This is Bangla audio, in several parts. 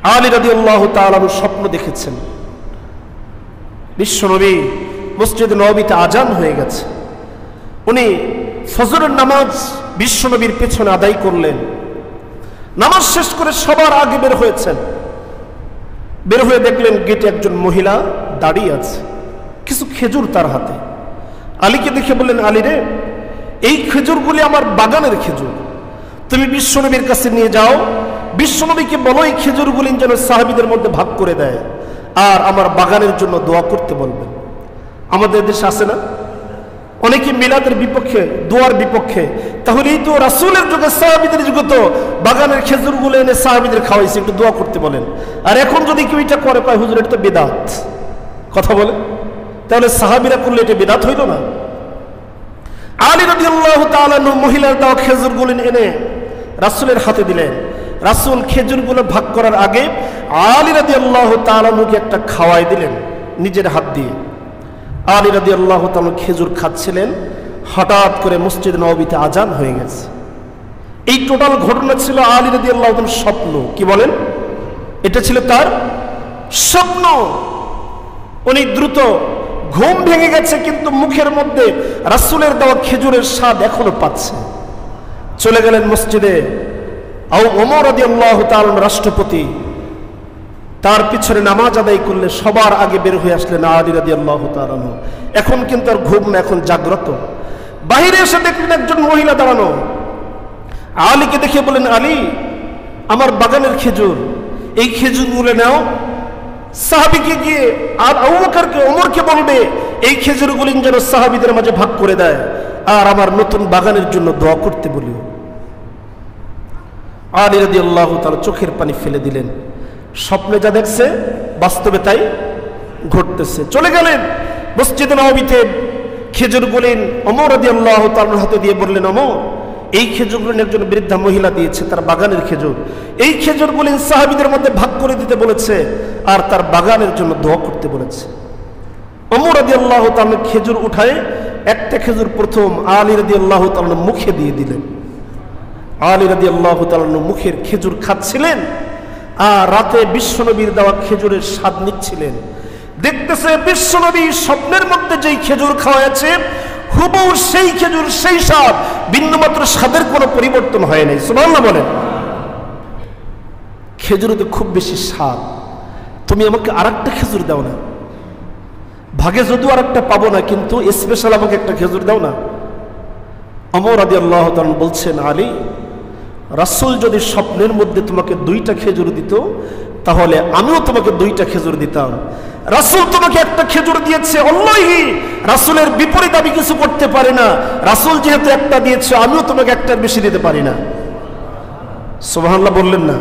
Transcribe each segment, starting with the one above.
আলী রাদিয়াল্লাহু তাআলা স্বপ্ন দেখেছেন বিশ্বনবী মসজিদ নববীতে আজান হয়ে গেছে। উনি ফজরের নামাজ বিশ্বনবীর পেছনে আদায় করলেন। নামাজ শেষ করে সবার আগে বের হয়েছেন। বের হয়ে দেখলেন গেটে একজন মহিলা দাঁড়িয়ে আছে, কিছু খেজুর তার হাতে। আলীকে দেখে বললেন, আলী রে, এই খেজুরগুলি আমার বাগানের খেজুর, তুমি বিশ্বনবীর কাছে নিয়ে যাও, বিশ্বনবীকে বলো এই খেজুরগুলি যেন সাহাবীদের মধ্যে ভাগ করে দেয়, আর আমার বাগানের জন্য দোয়া করতে বলবেন। আমাদের দেশে আছে না অনেকে মিলাদের বিপক্ষে, দোয়ার বিপক্ষে, তাহলে এই তো রাসূলের যুগে সাহাবীদের যুগে তো বাগানের খেজুরগুলো এনে সাহাবীদের খাওয়াইছে, একটু দোয়া করতে বলেন। আর এখন যদি কেউ এটা করে, কয় হুজুর এটা তো বিদআত, কথা বলে, তাহলে সাহাবীরা করলে এটা বিদআত হইল না? আলী রাদিয়াল্লাহু তাআলা মহিলার দেওয়া খেজুরগুলো এনে রাসূলের হাতে দিলেন। রাসূল খেজুরগুলো ভাগ করার আগে আলী রাদিয়াল্লাহু তাআলাকে একটা খাওয়াই দিলেন নিজের হাত দিয়ে। আলী রাদিয়াল্লাহু তাআলা খেজুর খাচ্ছিলেন, হঠাৎ করে মসজিদ নববীতে আজান হয়ে গেছে। এই টোটাল ঘটনা ছিল আলী রাদিয়াল্লাহু তাআলার স্বপ্ন। কি বলেন? এটা ছিল তার স্বপ্ন। উনি দ্রুত, ঘুম ভেঙে গেছে কিন্তু মুখের মধ্যে রাসূলের দেওয়া খেজুরের স্বাদ এখনো পাচ্ছে। চলে গেলেন মসজিদে। ওমর রাদিয়াল্লাহু তাআলা রাষ্ট্রপতি, তার পিছনে নামাজ আদায় করলে সবার আগে বের হয়ে আসলেন আলী রাদিয়াল্লাহু তাআলা। এখন কিন্তু আর ঘুম না, এখন জাগ্রত। বাইরে এসে দেখলেন একজন মহিলা দাঁড়ানো। আলীকে দেখে বলেন, আলী, আমার বাগানের খেজুর, এই খেজুরগুলো নাও। সাহাবীকে গিয়ে আর আবু বকরকে, ওমরকে বলবে এই খেজুরগুলো যেন সাহাবীদের মাঝে ভাগ করে দেয়, আর আমার নতুন বাগানের জন্য দোয়া করতে বলিও। আলী রাদিয়াল্লাহু তাআলা চোখের পানি ফেলে দিলেন। স্বপ্নে যা দেখছে বাস্তবে তাই ঘটতেছে। চলে গেলেন মসজিদে নববীতে। খেজুরগুলো ওমর রাদিয়াল্লাহু তাআলার হাতে দিয়ে বললেন, ওমর, এই খেজুরগুলো একজন বৃদ্ধা মহিলা দিয়েছে, তার বাগানের খেজুর। এই খেজুরগুলো সাহাবীদের মধ্যে ভাগ করে দিতে বলেছে, আর তার বাগানের জন্য দোয়া করতে বলেছে। ওমর রাদিয়াল্লাহু তাআলা খেজুর উঠায় একটা খেজুর প্রথম আলী রাদিয়াল্লাহু তাআলা মুখে দিয়ে দিলেন। আলী রাদিয়াল্লাহু তাআলা মুখের খেজুর খাচ্ছিলেন, আর রাতে বিশ্বনবীর দেওয়া খেজুরের স্বাদ নিচ্ছিলেন। দেখতেছে বিশ্বনবী স্বপ্নের মধ্যে যেই খেজুর খাওয়াছে, হুবহু সেই খেজুর, সেই স্বাদ, বিন্দুমাত্র স্বাদের কোনো পরিবর্তন হয় নাই। সুবহানাল্লাহ বলেন। খেজুরে তো খুব বেশি স্বাদ, তুমি আমাকে আরেকটা খেজুর দাও না, ভাগে যদিও আরেকটা পাবো না, কিন্তু স্পেশাল আমাকে একটা খেজুর দাও না। ওমর রাদিয়াল্লাহু তাআলা বলছেন, আলী, রাসূল যদি স্বপ্নের মধ্যে তোমাকে দুইটা খেজুর দিত, তাহলে আমিও তোমাকে দুইটা খেজুর দিতাম। রাসূল তোমাকে একটা খেজুর দিয়েছে, আল্লাহি রাসূলের বিপরীত আমি কিছু করতে পারি না। রাসূল যেহেতু একটা দিয়েছে, আমিও তোমাকে একটার বেশি দিতে পারি না। সুবহানাল্লাহ বললেন না?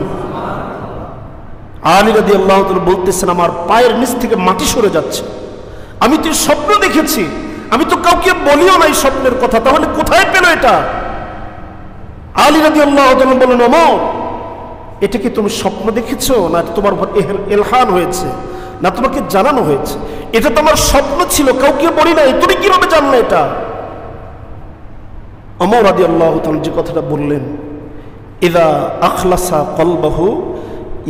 আলী রাদিয়াল্লাহু তাআলা বলতেছেন, আমার পায়ের নিচ থেকে মাটি সরে যাচ্ছে। আমি তো স্বপ্ন দেখেছি, আমি তো কাউকে বলিও নাই স্বপ্নের কথা, তাহলে কোথায় পেল এটা? আলী রাদিয়াল্লাহু তাআলা বললেন, ওমর, এটা কি তুমি স্বপ্ন দেখেছো, না তোমার ইলহান হয়েছে, না তোমাকে জানানো হয়েছে? এটা তো আমার স্বপ্ন ছিল, কাউকে বলি নাই, তুমি কিভাবে জানলে এটা? ওমর রাদিয়াল্লাহু তাআলা যে কথাটা বললেন, ইযা আখলাসা কলবাহু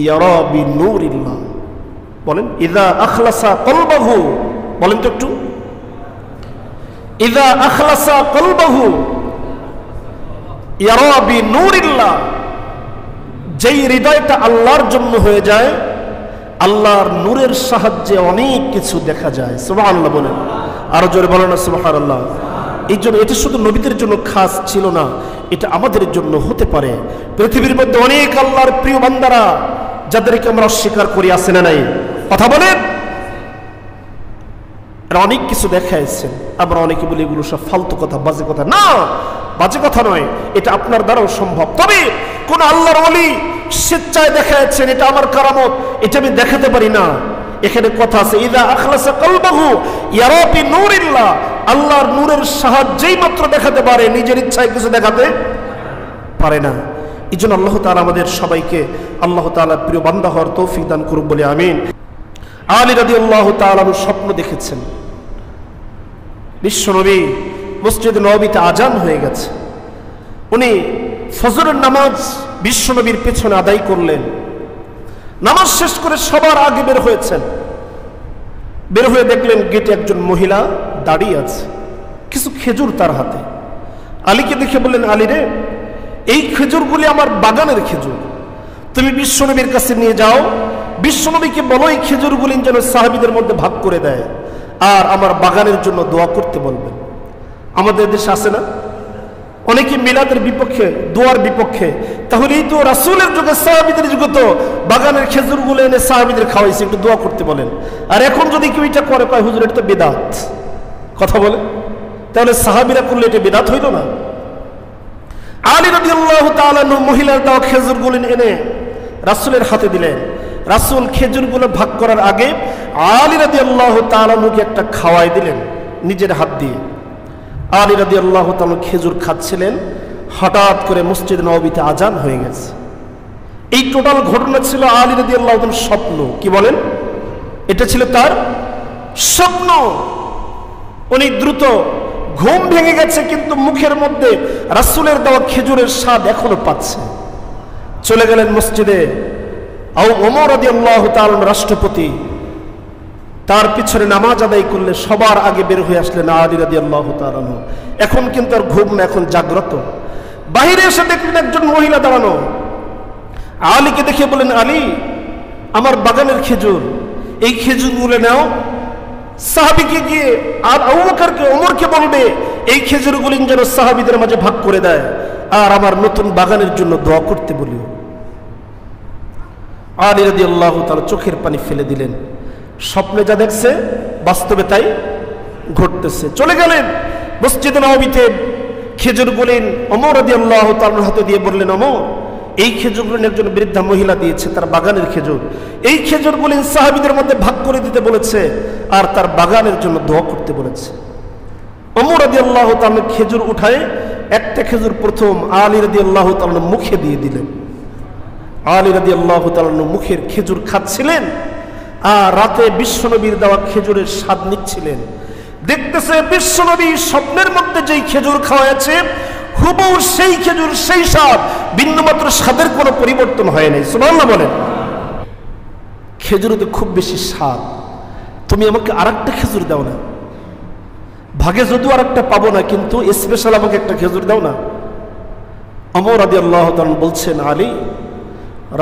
ইয়ারা বিনূরিল্লাহ। বলেন, ইযা আখলাসা কলবাহু, বলেন তো একটু। ইযা আখলাসা কলবাহু ইয়ারা বিনূরিল্লাহ, যেই হৃদয়টা আল্লাহর জন্য হয়ে যায়, আল্লাহর নূরের সাহায্যে অনেক কিছু দেখা যায়। সুবহানাল্লাহ বলেন। আরো জোরে বলেন না সুবহানাল্লাহ। এই জন্য এটা শুধু নবীদের জন্য খাস ছিল না, এটা আমাদের জন্য হতে পারে। পৃথিবীর মধ্যে অনেক আল্লাহর প্রিয় বান্দারা যাদেরকে আমরা অস্বীকার করি, আছে না নাই? কথা বলেন। অনেক কিছু দেখাইছেন, আমরা অনেকে বলি এগুলো সব ফালতু কথা, বাজে কথা। না, বাজে কথা নয়, এটা আপনার দ্বারাও সম্ভব। তবে কোন আল্লাহর ওলি স্বেচ্ছায় দেখাচ্ছেন এটা আমার কারামত, এটা আমি দেখাতে পারি না। এখানে কথা আছে, ইযা আখলাসা কলবাহু ইয়ারা বিনূরিল্লাহ, আল্লাহর নূরের সাহায্যেই মাত্র দেখাতে পারে, নিজের ইচ্ছায় কিছু দেখাতে পারে না। এই জন্য আল্লাহ তাআলা আমাদের সবাইকে আল্লাহ তাআলার প্রিয় বান্দা হওয়ার তৌফিক দান করুন বলে আমিন। আলী রাদিয়াল্লাহু তাআলা স্বপ্ন দেখেছেন বিশ্বনবী মসজিদ নববীতে আজান হয়ে গেছে। উনি ফজরের নামাজ বিশ্বনবীর পেছনে আদায় করলেন। নামাজ শেষ করে সবার আগে বের হয়েছেন। বের হয়ে দেখলেন গেটে একজন মহিলা দাঁড়িয়ে আছে, কিছু খেজুর তার হাতে। আলীকে দেখে বললেন, আলী রে, এই খেজুরগুলি আমার বাগানের খেজুর, তুমি বিশ্বনবীর কাছে নিয়ে যাও, বিশ্বনবীকে বলো এই খেজুরগুলি যেন সাহাবীদের মধ্যে ভাগ করে দেয়, আর আমার বাগানের জন্য দোয়া করতে বলবেন। আমাদের দেশে আছে না অনেকে মিলাদের বিপক্ষে, দোয়ার বিপক্ষে, তাহলেই তো রাসূলের যুগে, সাহাবীদের যুগে তো বাগানের খেজুরগুলো এনে সাহাবীদের খাওয়াইছে, একটু দোয়া করতে বলেন। আর এখন যদি কেউ এটা করে, কয় হুজুর এটা তো বিদআত, কথা বলে, তাহলে সাহাবীরা করলে এটা বিদআত হইল না? আলী রাদিয়াল্লাহু তাআলা আনহু মহিলার দেওয়া খেজুরগুলো এনে রাসূলের হাতে দিলেন। রাসূল খেজুরগুলো ভাগ করার আগে আলী রাদিয়াল্লাহু তাআলা আনহুকে একটা খাওয়াই দিলেন নিজের হাত দিয়ে। আলী রাদিয়াল্লাহু তাআলা খেজুর খাচ্ছিলেন, হঠাৎ করে মসজিদ নববীতে আজান হয়ে গেছে। এই টোটাল ঘটনা ছিল আলী রাদিয়াল্লাহু তাআলার স্বপ্ন। কি বলেন? এটা ছিল তার স্বপ্ন। উনি দ্রুত, ঘুম ভেঙে গেছে কিন্তু মুখের মধ্যে রাসূলের দেওয়া খেজুরের স্বাদ এখনো পাচ্ছে। চলে গেলেন মসজিদে। ওমর রাদিয়াল্লাহু তাআলা রাষ্ট্রপতি, তার পিছনে নামাজ আদায় করলে সবার আগে বের হয়ে আসলেন আলী রাদিয়াল্লাহু তাআলা। এখন কিন্তু আর ঘুম না, এখন জাগ্রত। বাইরে এসে দেখলেন একজন মহিলা দাঁড়ানো। আলীকে দেখে বলেন, আলী, আমার বাগানের খেজুর, এই খেজুরগুলো নাও। সাহাবীকে গিয়ে আর আবু বকরকে, ওমরকে বলবে এই খেজুরগুলি যেন সাহাবীদের মাঝে ভাগ করে দেয়, আর আমার নতুন বাগানের জন্য দোয়া করতে বলিও। আলী রাদিয়াল্লাহু তাআলা চোখের পানি ফেলে দিলেন। স্বপ্নে যা দেখছে বাস্তবে তাই ঘটতেছে। চলে গেলেন মসজিদে নববীতে। খেজুরগুলি ওমর রাদিয়াল্লাহু তাআলার হাতে দিয়ে বললেন, ওমর, এই খেজুরগুলি একজন বৃদ্ধা মহিলা দিয়েছে, তার বাগানের খেজুর। এই খেজুরগুলি সাহাবীদের মধ্যে ভাগ করে দিতে বলেছে, আর তার বাগানের জন্য দোয়া করতে বলেছে। ওমর রাদিয়াল্লাহু তাআলা খেজুর উঠায় একটা খেজুর প্রথম আলী রাদিয়াল্লাহু তাআলার মুখে দিয়ে দিলেন। আলী রাদিয়াল্লাহু তাআলা মুখের খেজুর খাচ্ছিলেন, আর রাতে বিশ্বনবীর দেওয়া খেজুরের স্বাদ নিচ্ছিলেন। দেখতেছে বিশ্বনবী স্বপ্নের মধ্যে যেই খেজুর খাওয়াছে, হুবহু সেই খেজুর, সেই স্বাদ, বিন্দুমাত্র স্বাদের কোনো পরিবর্তন হয় নাই। সুবহানাল্লাহ বলেন। খেজুরে তো খুব বেশি স্বাদ, তুমি আমাকে আরেকটা খেজুর দাও না, ভাগে যদিও আরেকটা পাবো না, কিন্তু স্পেশাল আমাকে একটা খেজুর দাও না। ওমর রাদিয়াল্লাহু তাআলা বলছেন, আলী,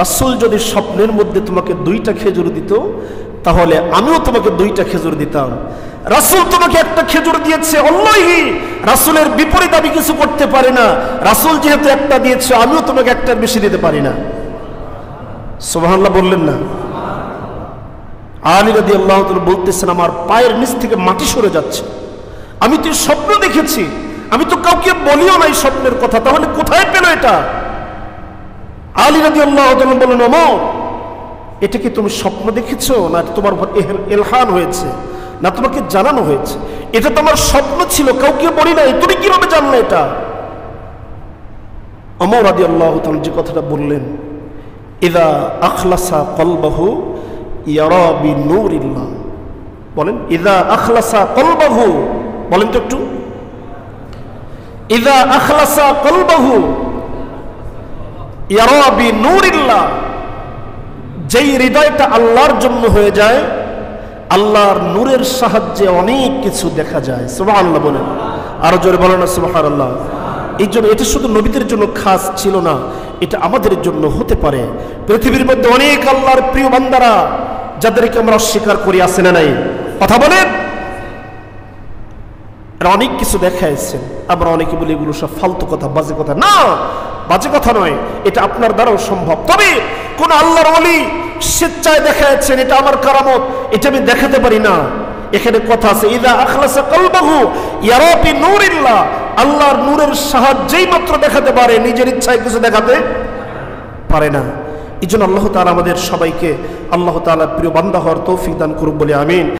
রাসূল যদি স্বপ্নের মধ্যে তোমাকে 2টা খেজুর দিত, তাহলে আমিও তোমাকে 2টা খেজুর দিতাম। রাসূল তোমাকে একটা খেজুর দিয়েছে, আল্লাহি রাসূলের বিপরীত আমি কিছু করতে পারি না। রাসূল যেহেতু একটা দিয়েছে, আমিও তোমাকে একটার বেশি দিতে পারি না। সুবহানাল্লাহ বললেন না? আলী রাদিয়াল্লাহু তাআলা বলতেছেন, আমার পায়ের নিচ থেকে মাটি সরে যাচ্ছে। আমি তো স্বপ্ন দেখেছি, আমি তো কাউকে বলিও নাই স্বপ্নের কথা, তাহলে কোথায় পেল এটা? আলী রাদিয়াল্লাহু তাআলা বলেন, ওমর, এটা কি তুমি স্বপ্ন দেখেছো, না তোমার ইলহান হয়েছে, না তোমাকে জানানো হয়েছে? এটা তোমার স্বপ্ন ছিল, কাউকে বলি নাই, তুমি কিভাবে জানলে এটা? ওমর রাদিয়াল্লাহু তাআলা যে কথাটা বললেন, ইযা আখলাসা কলবাহু ইয়ারা বিনূরিল্লাহ। বলেন, ইযা আখলাসা কলবাহু, বলেন তো একটু, ইযা আখলাসা কলবাহু ইয়ারা বিনূরিল্লাহ। যেই হৃদয়টা আল্লাহর জন্য হয়ে যায়, আল্লাহর নূরের সাহায্যে অনেক কিছু দেখা যায়। সুবহানাল্লাহ বলেন, আরো জোরে বলেন না সুবহানাল্লাহ। এই জন্য এটা শুধু নবীদের জন্য খাস ছিল না, এটা আমাদের জন্য হতে পারে। পৃথিবীর মধ্যে অনেক আল্লাহর প্রিয় বান্দারা, যাদেরকে আমরা অস্বীকার করি, আছে না নাই? কথা বলেন। অনেক কিছু দেখাইছেন, আমরা অনেকে বলি এগুলো সব ফালতু কথা, বাজে কথা। না, বাজে কথা নয়, এটা আপনার দ্বারাও সম্ভব। তবে কোন আল্লাহর ওলি স্বেচ্ছায় দেখাচ্ছেন, এটা আমার কারামত, এটা আমি দেখাতে পারি না। এখানে কথা আছে, ইযা আখলাসা কলবাহু ইয়ারা বিনূরিল্লাহ। আল্লাহর নূরের সাহায্যেই মাত্র দেখাতে পারে, নিজের ইচ্ছায় কিছু দেখাতে পারে না। এই জন্য আল্লাহ তাআলা আমাদের সবাইকে আল্লাহ তাআলার প্রিয় বান্দা হওয়ার তৌফিক দান করুন বলে আমিন।